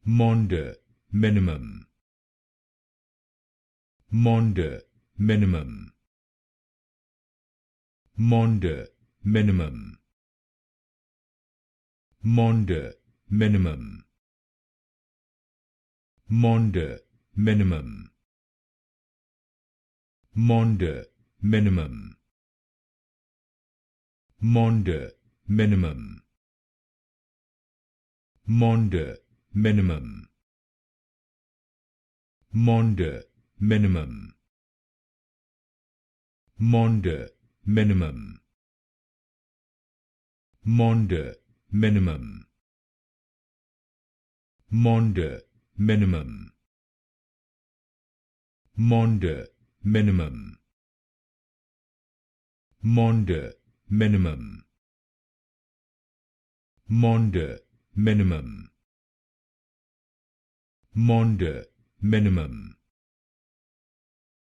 Maunder Minimum. Maunder Minimum. Maunder Minimum. Maunder Minimum. Maunder Minimum. Maunder Minimum. Maunder Minimum. Maunder Minimum. Maunder Minimum. Maunder Minimum. Maunder Minimum. Maunder Minimum. Maunder Minimum. Maunder Minimum. Maunder Minimum. Maunder Minimum.